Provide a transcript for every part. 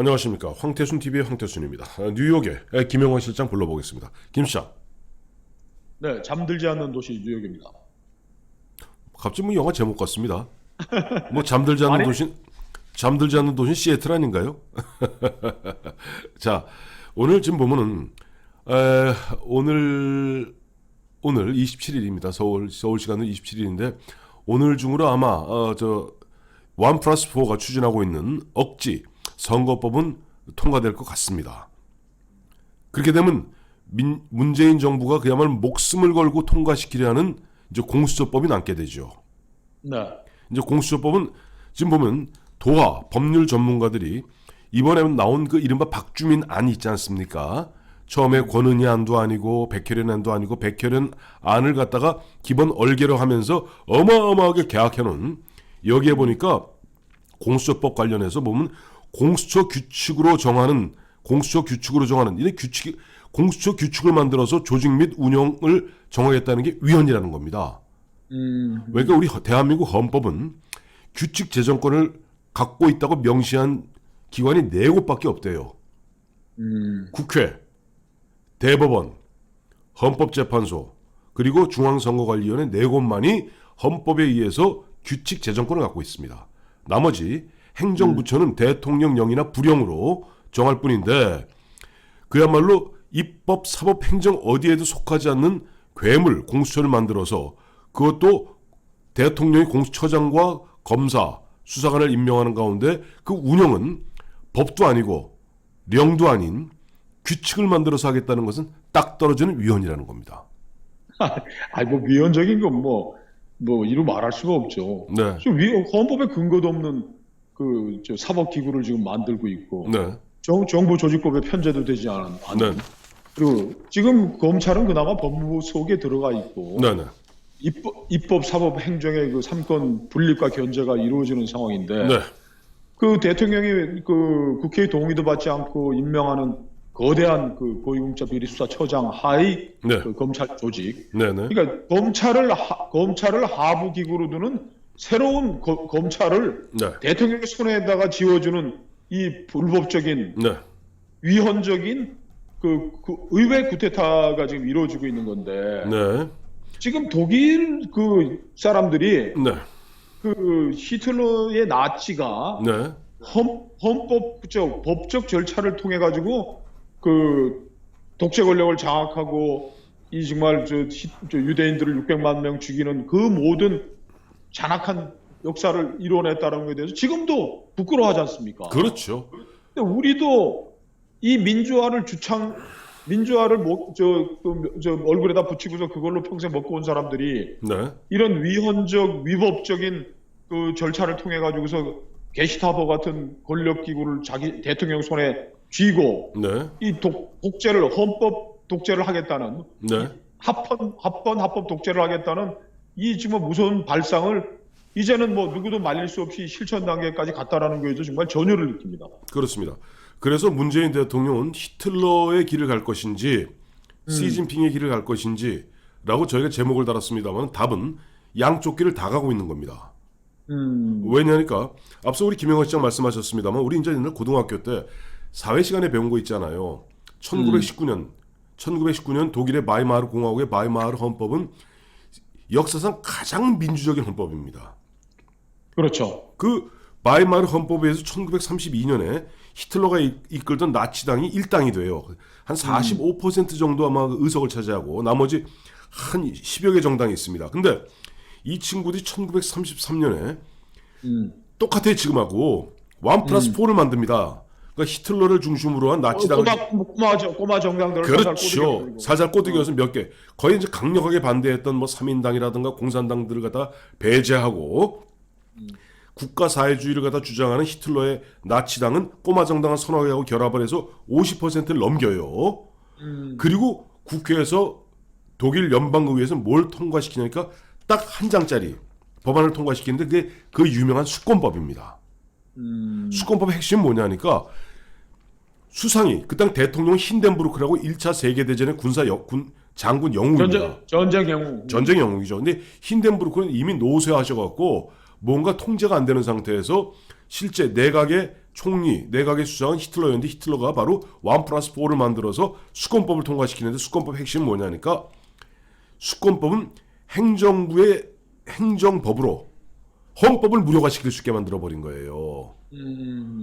안녕하십니까. 황태순TV의 황태순입니다. 뉴욕의 김영환 실장 불러보겠습니다. 김 시장. 네, 잠들지 않는 도시 뉴욕입니다. 갑자기 뭐 영화 제목 같습니다. 뭐 잠들지 않는 아니? 도시 시애틀 아닌가요? 자, 오늘 지금 보면은 오늘 27일입니다. 서울 시간은 27일인데 오늘 중으로 아마 원 플러스 4가 추진하고 있는 억지 선거법은 통과될 것 같습니다. 그렇게 되면 문재인 정부가 그야말로 목숨을 걸고 통과시키려 하는 이제 공수처법이 남게 되죠. 네. 이제 공수처법은 지금 보면 도하 법률 전문가들이 이번에 나온 그 이른바 박주민 안이 있지 않습니까? 처음에 권은희 안도 아니고 백혜련 안도 아니고 백혜련 안을 갖다가 기본 얼개로 하면서 어마어마하게 개혁해놓은, 여기에 보니까 공수처법 관련해서 보면 공수처 규칙으로 정하는 이 공수처 규칙을 만들어서 조직 및 운영을 정하겠다는 게 위헌이라는 겁니다. 그러니까 우리 대한민국 헌법은 규칙 제정권을 갖고 있다고 명시한 기관이 4곳밖에 없대요. 국회, 대법원, 헌법재판소, 그리고 중앙선거관리위원회 4곳만이 헌법에 의해서 규칙 제정권을 갖고 있습니다. 나머지 행정부처는 대통령령이나 부령으로 정할 뿐인데, 그야말로 입법, 사법, 행정 어디에도 속하지 않는 괴물 공수처를 만들어서 그것도 대통령이 공수처장과 검사, 수사관을 임명하는 가운데 그 운영은 법도 아니고 령도 아닌 규칙을 만들어서 하겠다는 것은 딱 떨어지는 위헌이라는 겁니다. 뭐 위헌적인 건 이루 말할 수가 없죠. 네. 지금 헌법에 근거도 없는 사법기구를 지금 만들고 있고, 네. 정부 조직법에 편제도 되지 않은. 네. 그리고 지금 검찰은 그나마 법무부 속에 들어가 있고, 네. 네. 입법, 사법, 행정의 그 3권 분립과 견제가 이루어지는 상황인데, 네. 그 대통령이 국회의 동의도 받지 않고 임명하는 거대한 고위공직자 비리수사처장 하의 네. 검찰 조직. 네. 네. 그러니까 검찰을 하부 기구로 두는 새로운 검찰을 네. 대통령의 손에다가 지어주는 이 불법적인 네. 위헌적인 그 의회 쿠데타가 지금 이루어지고 있는 건데, 네. 지금 독일 사람들이 네. 히틀러의 나치가 네. 법적 절차를 통해 가지고 독재 권력을 장악하고 이 정말 유대인들을 600만 명 죽이는 그 모든 잔악한 역사를 이뤄냈다는 것에 대해서 지금도 부끄러워하지 않습니까? 그렇죠. 근데 우리도 이 민주화를 얼굴에다 붙이고서 그걸로 평생 먹고 온 사람들이 네. 이런 위헌적 위법적인 절차를 통해 가지고서 게시타포 같은 권력기구를 자기 대통령 손에 쥐고 네. 이 독재를 헌법 독재를 하겠다는, 네. 합법 독재를 하겠다는 이 지금 무서운 발상을 이제는 누구도 말릴 수 없이 실천 단계까지 갔다라는 거에도 정말 전율을 느낍니다. 그렇습니다. 그래서 문재인 대통령은 히틀러의 길을 갈 것인지 시진핑의 길을 갈 것인지 라고 저희가 제목을 달았습니다만 답은 양쪽 길을 다 가고 있는 겁니다. 왜냐니까 앞서 우리 김영환 시장 말씀하셨습니다만 우리 이제 옛날 고등학교 때 사회 시간에 배운 거 있잖아요. 1919년 독일의 바이마르 공화국의 바이마르 헌법은 역사상 가장 민주적인 헌법입니다. 그렇죠. 그 바이마르 헌법에 의해서 1932년에 히틀러가 이끌던 나치당이 일당이 돼요. 한 45% 정도 아마 의석을 차지하고 나머지 한 10여 개 정당이 있습니다. 근데 이 친구들이 1933년에 똑같아요. 지금하고 원 플러스 4를 만듭니다. 그러니까 히틀러를 중심으로 한 나치당을 꼬마 정당들을 그렇죠. 살살 꼬드겨서 몇 개. 거의 이제 강력하게 반대했던 3인당이라든가 공산당들을 갖다 배제하고 국가 사회주의를 갖다 주장하는 히틀러의 나치당은 꼬마 정당을 선호하고 결합을 해서 50%를 넘겨요. 그리고 국회에서 독일 연방의회에서 뭘 통과시키냐니까 딱 한 장짜리 법안을 통과시키는데 그게 그 유명한 수권법입니다. 수권법의 핵심은 뭐냐니까 수상이 그 땅 대통령 힌덴부르크라고 1차 세계대전의 장군 영웅입니다. 전쟁 영웅. 전쟁 영웅이죠. 근데 힌덴부르크는 이미 노쇠하셔갖고 뭔가 통제가 안 되는 상태에서 실제 내각의 총리, 내각의 수장은 히틀러였는데 히틀러가 바로 1+4를 만들어서 수권법을 통과시키는데 수권법 핵심은 뭐냐니까 수권법은 행정부의 행정법으로 헌법을 무력화시킬 수 있게 만들어버린 거예요.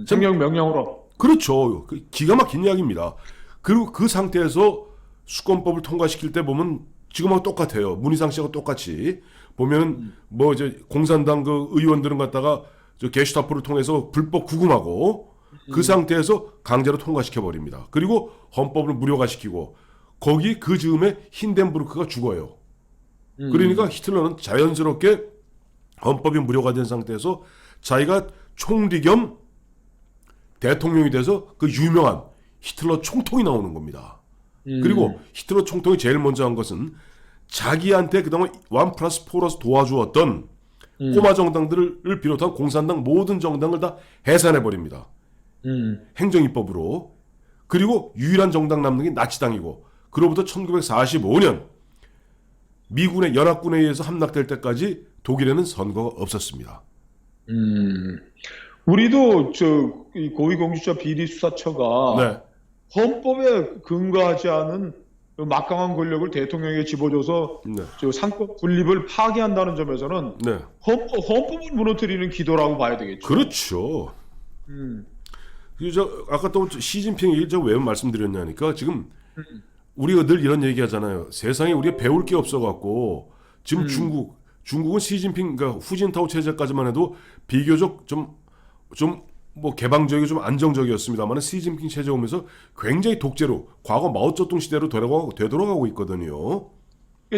정령 명령으로. 그렇죠. 기가 막힌 이야기입니다. 그리고 그 상태에서 수권법을 통과시킬 때 보면 지금하고 똑같아요. 문희상 씨하고 똑같이 보면 뭐 이제 공산당 그 의원들은 갖다가 저 게슈타포를 통해서 불법 구금하고 그 상태에서 강제로 통과시켜 버립니다. 그리고 헌법을 무력화시키고 거기 그 즈음에 힌덴부르크가 죽어요. 그러니까 히틀러는 자연스럽게 헌법이 무력화된 상태에서 자기가 총리 겸 대통령이 돼서 그 유명한 히틀러 총통이 나오는 겁니다. 그리고 히틀러 총통이 제일 먼저 한 것은 자기한테 그동안 1+4로서 도와주었던 꼬마 정당들을 비롯한 공산당 모든 정당을 다 해산해버립니다. 행정입법으로. 그리고 유일한 정당 남는 게 나치당이고 그로부터 1945년 미군의 연합군에 의해서 함락될 때까지 독일에는 선거가 없었습니다. 우리도 이 고위공직자 비리수사처가 네. 헌법에 근거하지 않은 막강한 권력을 대통령에게 집어줘서 네. 저 상권 분립을 파괴한다는 점에서는 네. 헌법을 무너뜨리는 기도라고 봐야 되겠죠. 그렇죠. 아까 또 시진핑 얘기를 제가 왜 말씀드렸냐니까 지금 우리가 늘 이런 얘기하잖아요. 세상에 우리가 배울 게 없어갖고 지금 중국은 시진핑 그러니까 후진타오 체제까지만 해도 비교적 좀 뭐 개방적이고 좀 안정적이었습니다만 시진핑 체제 오면서 굉장히 독재로 과거 마오쩌둥 시대로 되돌아가고 있거든요.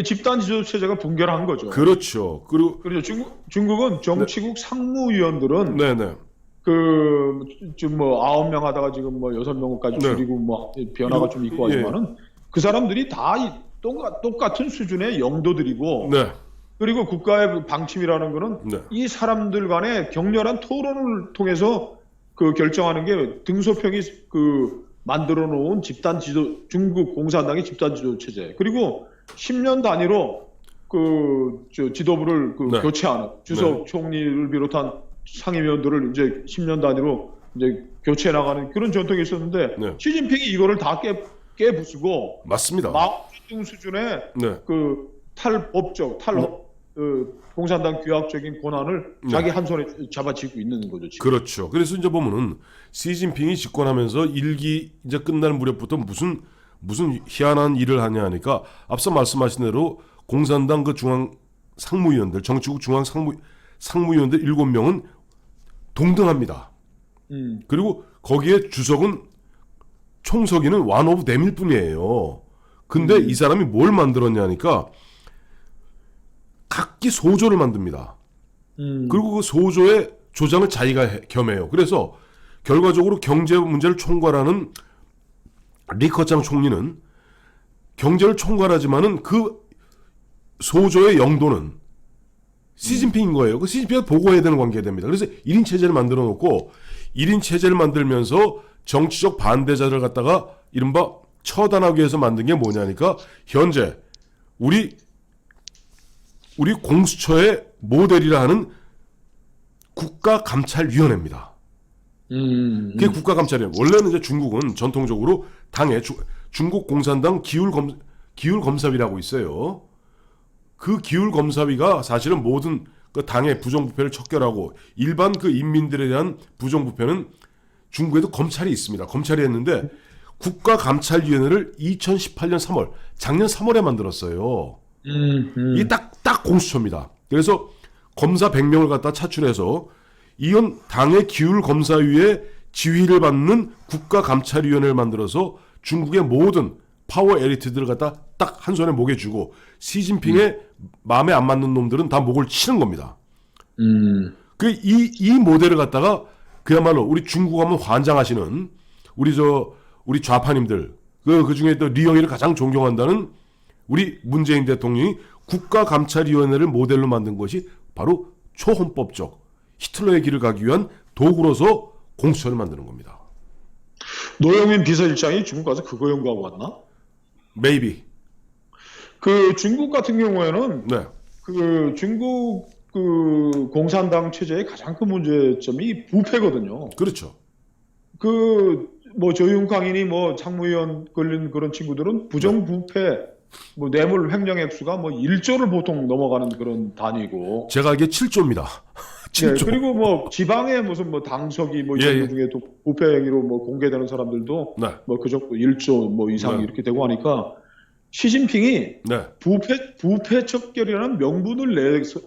집단 지도 체제가 붕괴한 거죠. 그렇죠. 그리고 그렇죠. 중국은 정치국 상무위원들은 네네. 지금 뭐 9명 하다가 지금 뭐 6명까지 네. 줄이고 뭐 변화가 좀 있고 하지만은 그 사람들이 다 똑같은 수준의 영도들이고 네. 그리고 국가의 방침이라는 거는 네. 이 사람들 간의 격렬한 토론을 통해서 그 결정하는 게 등소평이 그 만들어 놓은 집단 지도 중국 공산당의 집단 지도 체제 그리고 10년 단위로 그 지도부를 네. 교체하는 주석 네. 총리를 비롯한 상임위원들을 이제 10년 단위로 이제 교체해 나가는 그런 전통이 있었는데 네. 시진핑이 이거를 다 깨부수고 맞습니다. 마오쩌둥 수준의 네. 그 탈법적 공산당 규약적인 권한을 자기 한 손에 잡아쥐고 있는 거죠. 지금. 그렇죠. 그래서 이제 보면은 시진핑이 집권하면서 일기 이제 끝날 무렵부터 무슨 희한한 일을 하냐 하니까 앞서 말씀하신 대로 공산당 그 중앙 상무위원들 정치국 중앙 상무위원들 7명은 동등합니다. 그리고 거기에 주석은 총서기는 one of them일 뿐이에요. 근데 이 사람이 뭘 만들었냐니까 각기 소조를 만듭니다. 그리고 그 소조의 조장을 자기가 겸해요. 그래서 결과적으로 경제 문제를 총괄하는 리커짱 총리는 경제를 총괄하지만은 그 소조의 영도는 시진핑인 거예요. 그 시진핑을 보고해야 되는 관계가 됩니다. 그래서 1인 체제를 만들어 놓고 1인 체제를 만들면서 정치적 반대자를 갖다가 이른바 처단하기 위해서 만든 게 뭐냐니까 현재 우리 공수처의 모델이라 하는 국가감찰위원회입니다. 그게 국가감찰위원회. 원래는 이제 중국은 전통적으로 당의 중국 공산당 기율검사위라고 있어요. 그 기율검사위가 사실은 모든 그 당의 부정부패를 척결하고 일반 그 인민들에 대한 부정부패는 중국에도 검찰이 있습니다. 검찰이 했는데 국가감찰위원회를 2018년 3월, 작년 3월에 만들었어요. 이게 딱 공수처입니다. 그래서 검사 100명을 갖다 차출해서 이건 당의 기율검사위의 지휘를 받는 국가감찰위원회를 만들어서 중국의 모든 파워 에리트들을 갖다 딱 한 손에 목에 쥐고 시진핑의 마음에 안 맞는 놈들은 다 목을 치는 겁니다. 이 모델을 갖다가 그야말로 우리 중국 하면 환장하시는 우리 좌파님들 그 중에 또 리영이를 가장 존경한다는 우리 문재인 대통령이 국가감찰위원회를 모델로 만든 것이 바로 초헌법적 히틀러의 길을 가기 위한 도구로서 공수처를 만드는 겁니다. 노영민 비서실장이 중국 가서 그거 연구하고 왔나? Maybe. 그 중국 같은 경우에는 네. 그 중국 그 공산당 체제의 가장 큰 문제점이 부패거든요. 그렇죠. 뭐 조윤강이니 뭐 상무위원 걸린 그런 친구들은 부정부패 뭐 뇌물 횡령 액수가 뭐 1조를 보통 넘어가는 그런 단위고. 제가 알기에 7조입니다. 네, 7조. 그리고 뭐 지방에 무슨 뭐 당석이 뭐 예, 이런 예. 중에 또 부패 행위로 뭐 공개되는 사람들도 네. 뭐 그 정도 1조 뭐 이상 네. 이렇게 되고 하니까 시진핑이 네. 부패 척결이라는 명분을 내서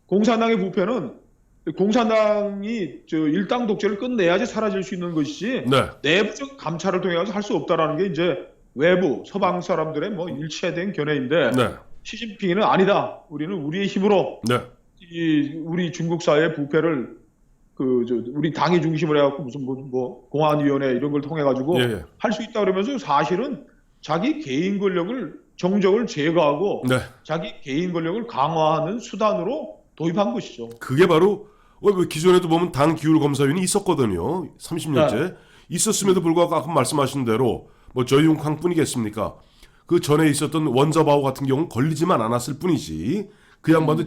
공산당의 부패는 공산당이 일당 독재를 끝내야지 사라질 수 있는 것이지 네. 내부적 감찰을 통해 가지고 할 수 없다라는 게 이제 외부 서방 사람들의 뭐 일체된 견해인데 네. 시진핑이는 아니다. 우리는 우리의 힘으로 네. 우리 중국 사회의 부패를 우리 당이 중심으로 해갖고 무슨 뭐 공안위원회 이런 걸 통해 가지고 예, 예. 할 수 있다 그러면서 사실은 자기 개인 권력을 정적을 제거하고 네. 자기 개인 권력을 강화하는 수단으로 도입한 것이죠. 그게 바로 기존에도 보면 당 기율 검사위원이 있었거든요. 30년째. 있었음에도 불구하고 아까 말씀하신 대로 뭐 저윤캉뿐이겠습니까? 그 전에 있었던 원자바오 같은 경우는 걸리지만 않았을 뿐이지. 그 양반도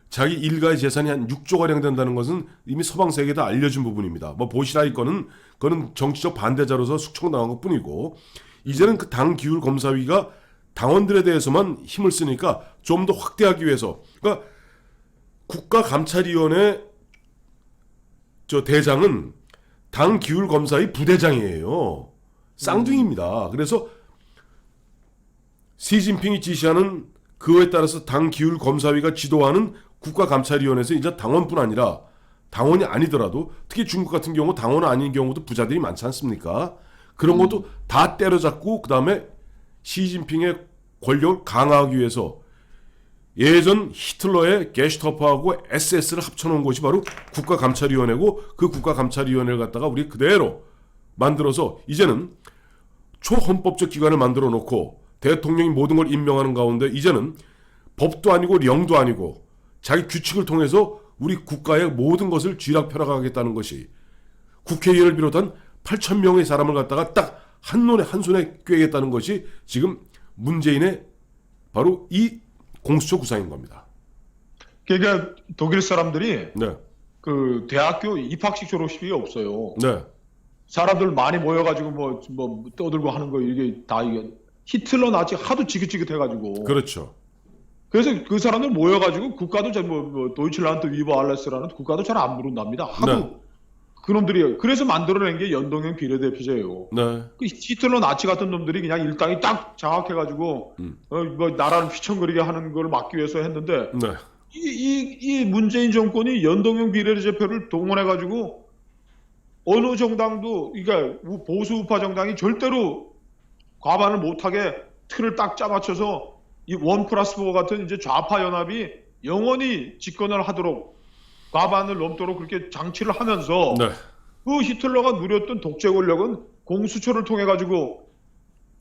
자기 일가의 재산이 한 6조 가량 된다는 것은 이미 서방 세계에 다 알려진 부분입니다. 뭐 보시라이 거는 그거는 정치적 반대자로서 숙청당한 것뿐이고 이제는 그 당 기율 검사위가 당원들에 대해서만 힘을 쓰니까 좀 더 확대하기 위해서 그러니까 국가감찰위원회 대장은 당 기율 검사의 부대장이에요. 쌍둥이입니다. 그래서 시진핑이 지시하는 그거에 따라서 당 기율 검사위가 지도하는 국가감찰위원회에서 이제 당원뿐 아니라 당원이 아니더라도 특히 중국 같은 경우 당원 아닌 경우도 부자들이 많지 않습니까? 그런 것도 다 때려잡고 그 다음에 시진핑의 권력을 강화하기 위해서 예전 히틀러의 게슈타포하고 SS를 합쳐놓은 것이 바로 국가감찰위원회고 그 국가감찰위원회를 갖다가 우리 그대로 만들어서 이제는 초헌법적 기관을 만들어 놓고 대통령이 모든 걸 임명하는 가운데 이제는 법도 아니고 령도 아니고 자기 규칙을 통해서 우리 국가의 모든 것을 쥐락펴락하겠다는 것이 국회의원을 비롯한 8,000명의 사람을 갖다가 딱 한 손에 꿰겠다는 것이 지금 문재인의 바로 이 공수처 구상인 겁니다. 그러니까 독일 사람들이 네. 그 대학교 입학식 졸업식이 없어요. 네. 사람들 많이 모여가지고 뭐 떠들고 하는 거 이게 다 이게 히틀러 나치 하도 지긋지긋해가지고. 그렇죠. 그래서 그 사람들 모여가지고 국가도 뭐 도이칠란드 위버 알레스라는 국가도 잘 안 부른답니다. 하도 네. 그놈들이 그래서 만들어낸 게 연동형 비례대표제예요. 네. 그 히틀러 나치 같은 놈들이 그냥 일당이 딱 장악해가지고 뭐 나라를 휘청거리게 하는 걸 막기 위해서 했는데 네. 이 문재인 정권이 연동형 비례대표를 동원해가지고 어느 정당도 그러니까 보수 우파 정당이 절대로 과반을 못하게 틀을 딱 짜맞춰서 이 1+4 같은 이제 좌파 연합이 영원히 집권을 하도록 과반을 넘도록 그렇게 장치를 하면서 네. 그 히틀러가 누렸던 독재 권력은 공수처를 통해 가지고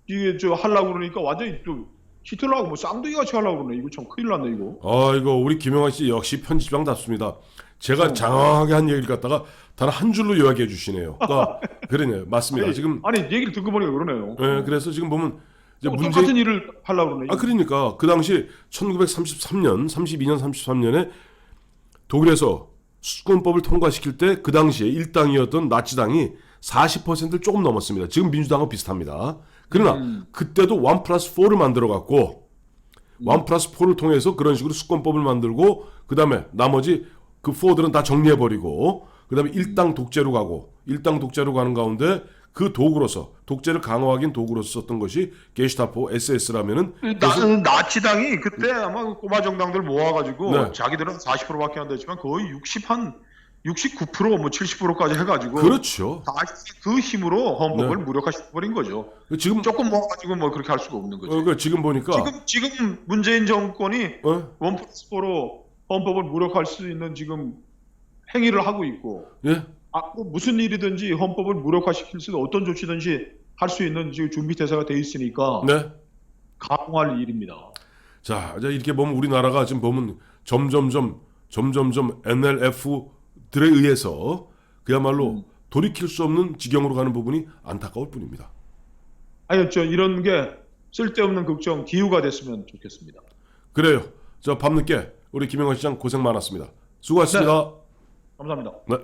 이게 하려고 그러니까 완전히 또 히틀러하고 뭐 쌍둥이 같이 하려고 그러네. 이거 참 큰일 났네 이거. 이거 우리 김영환 씨 역시 편집장답습니다. 제가 장황하게 한 얘기를 갖다가 단 한 줄로 요약해 주시네요. 그러니까 그러네요. 맞습니다. 아니, 지금 아니 얘기를 듣고 보니까 그러네요. 예, 그래서 지금 보면 이제 똑같은 일을 하려고 그러네. 그러니까 그 당시 1933년, 32년, 33년에 독일에서 수권법을 통과시킬 때 그 당시에 일당이었던 나치당이 40%를 조금 넘었습니다. 지금 민주당과 비슷합니다. 그러나 그때도 1+4를 만들어 갖고 1+4를 통해서 그런 식으로 수권법을 만들고 그 다음에 나머지 그 4들은 다 정리해버리고 그 다음에 일당 독재로 가는 가운데 그 도구로서 독재를 강화하긴 도구로서 썼던 것이 게슈타포 SS라면은 나치당이 그때 아마 그 꼬마 정당들 모아가지고 네. 자기들은 40%밖에 안 됐지만 거의 69% 뭐 70%까지 해가지고 그렇죠. 그 힘으로 헌법을 무력화시켜버린 거죠. 지금 조금 모아가지고 뭐 그렇게 할 수가 없는 거죠. 그러니까 지금 보니까 지금 문재인 정권이 1+4로 헌법을 무력화할 수 있는 지금 행위를 하고 있고 예. 뭐 무슨 일이든지 헌법을 무력화시킬 수 있는 어떤 조치든지 할 수 있는 지금 준비 태세가 돼 있으니까 네. 강화할 일입니다. 자, 이제 이렇게 보면 우리나라가 지금 보면 점점점 NLF들에 의해서 그야말로 돌이킬 수 없는 지경으로 가는 부분이 안타까울 뿐입니다. 아니, 이런 게 쓸데없는 걱정, 기후가 됐으면 좋겠습니다. 그래요. 밤늦게 우리 김영환 시장 고생 많았습니다. 수고하셨습니다. 감사합니다. 네.